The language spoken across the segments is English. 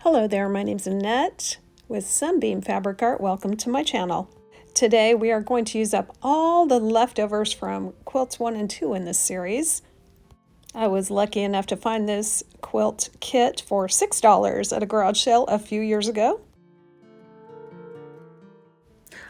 Hello there, my name's Annette with Sunbeam Fabric Art. Welcome to my channel. Today we are going to use up all the leftovers from Quilts 1 and 2 in this series. I was lucky enough to find this quilt kit for $6 at a garage sale a few years ago.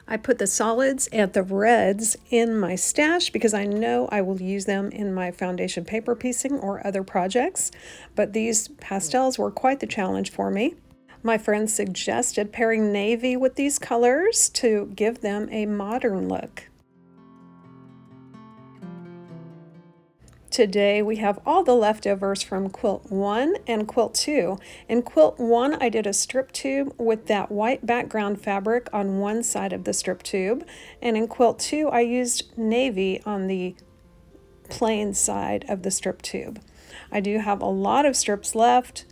I put the solids and the reds in my stash because I know I will use them in my foundation paper piecing or other projects, but these pastels were quite the challenge for me. My friends suggested pairing navy with these colors to give them a modern look. Today we have all the leftovers from Quilt 1 and Quilt 2. In Quilt 1 I did a strip tube with that white background fabric on one side of the strip tube, and in Quilt 2 I used navy on the plain side of the strip tube. I do have a lot of strips left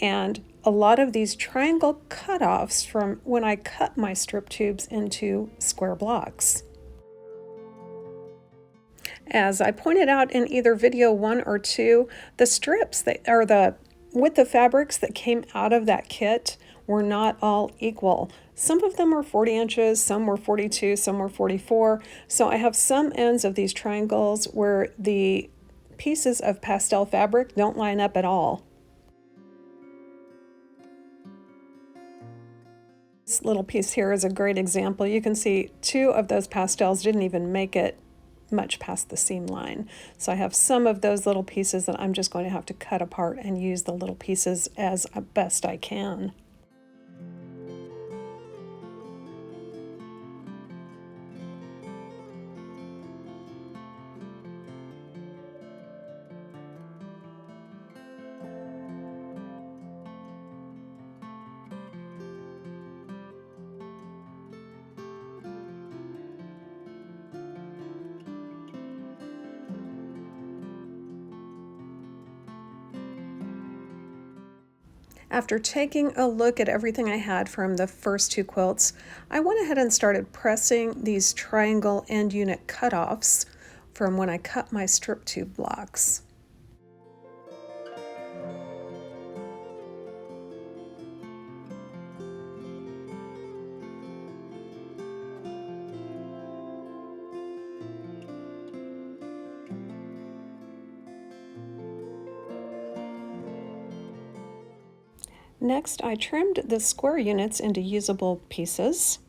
and a lot of these triangle cutoffs from when I cut my strip tubes into square blocks. As I pointed out in either video 1 or 2, the strips with the fabrics that came out of that kit were not all equal. Some of them were 40 inches, some were 42, some were 44. So I have some ends of these triangles where the pieces of pastel fabric don't line up at all. This little piece here is a great example. You can see 2 of those pastels didn't even make it much past the seam line. So I have some of those little pieces that I'm just going to have to cut apart and use the little pieces as best I can. After taking a look at everything I had from the first 2 quilts, I went ahead and started pressing these triangle end unit cutoffs from when I cut my strip tube blocks. Next, I trimmed the square units into usable pieces.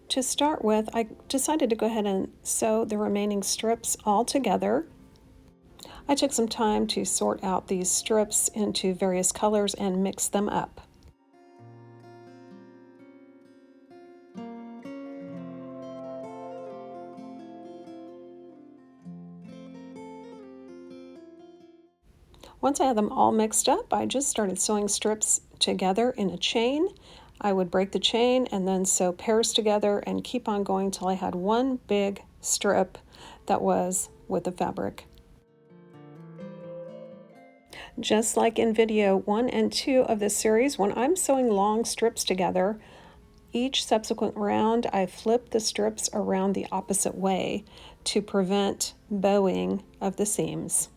To start with, I decided to go ahead and sew the remaining strips all together. I took some time to sort out these strips into various colors and mix them up. Once I had them all mixed up, I just started sewing strips together in a chain. I would break the chain and then sew pairs together and keep on going till I had one big strip that was with the fabric. Just like in video 1 and 2 of this series, when I'm sewing long strips together, each subsequent round I flip the strips around the opposite way to prevent bowing of the seams.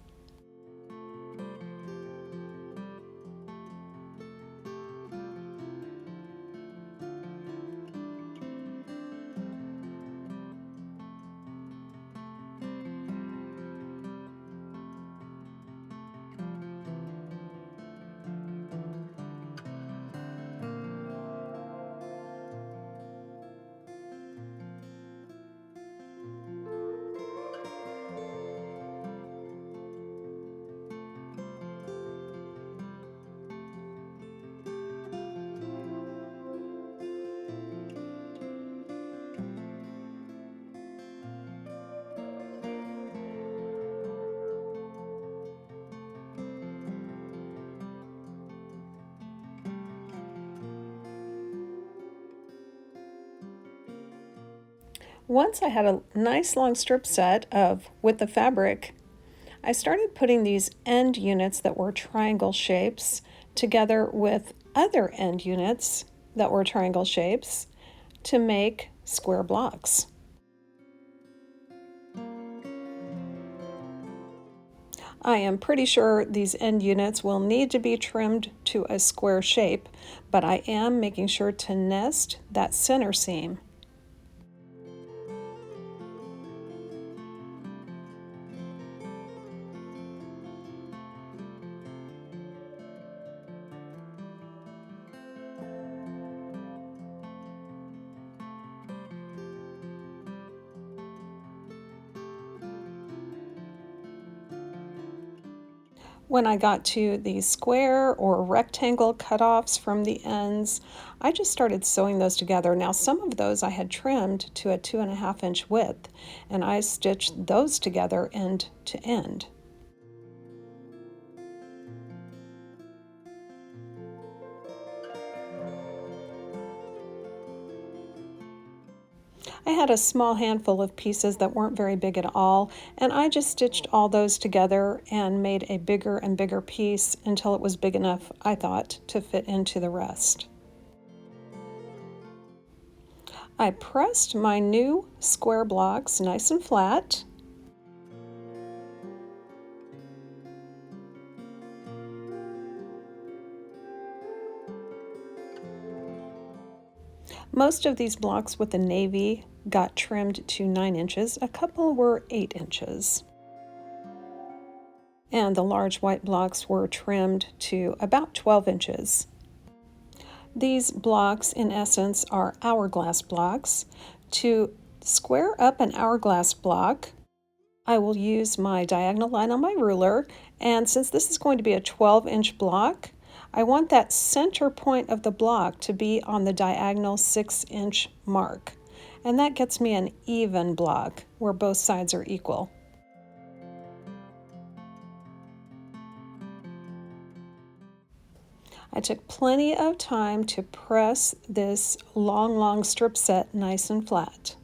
Once I had a nice long strip set with the fabric, I started putting these end units that were triangle shapes together with other end units that were triangle shapes to make square blocks. I am pretty sure these end units will need to be trimmed to a square shape, but I am making sure to nest that center seam. When I got to the square or rectangle cutoffs from the ends, I just started sewing those together. Now, some of those I had trimmed to a 2.5 inch width, and I stitched those together end to end. I had a small handful of pieces that weren't very big at all, and I just stitched all those together and made a bigger and bigger piece until it was big enough, I thought, to fit into the rest. I pressed my new square blocks nice and flat. Most of these blocks with the navy got trimmed to 9 inches. A couple were 8 inches. And the large white blocks were trimmed to about 12 inches. These blocks, in essence, are hourglass blocks. To square up an hourglass block, I will use my diagonal line on my ruler, and since this is going to be a 12-inch block, I want that center point of the block to be on the diagonal 6-inch mark, and that gets me an even block where both sides are equal. I took plenty of time to press this long strip set nice and flat.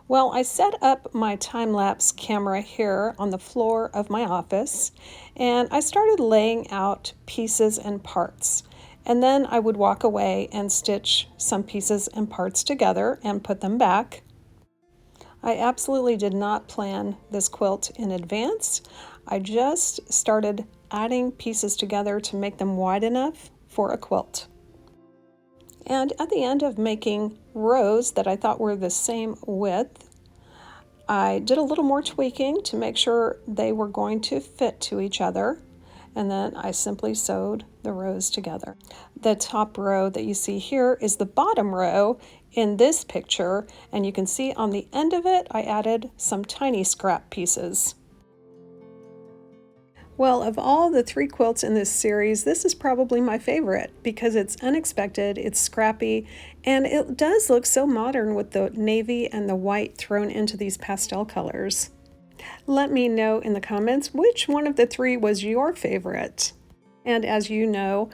Well, I set up my time-lapse camera here on the floor of my office, and I started laying out pieces and parts. And then I would walk away and stitch some pieces and parts together and put them back. I absolutely did not plan this quilt in advance. I just started adding pieces together to make them wide enough for a quilt. And at the end of making rows that I thought were the same width, I did a little more tweaking to make sure they were going to fit to each other, and then I simply sewed the rows together. The top row that you see here is the bottom row in this picture, and you can see on the end of it I added some tiny scrap pieces. Well, of all the 3 quilts in this series, this is probably my favorite because it's unexpected, it's scrappy, and it does look so modern with the navy and the white thrown into these pastel colors. Let me know in the comments which one of the 3 was your favorite. And as you know,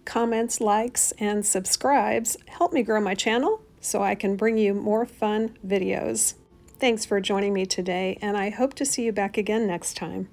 comments, likes, and subscribes help me grow my channel so I can bring you more fun videos. Thanks for joining me today, and I hope to see you back again next time.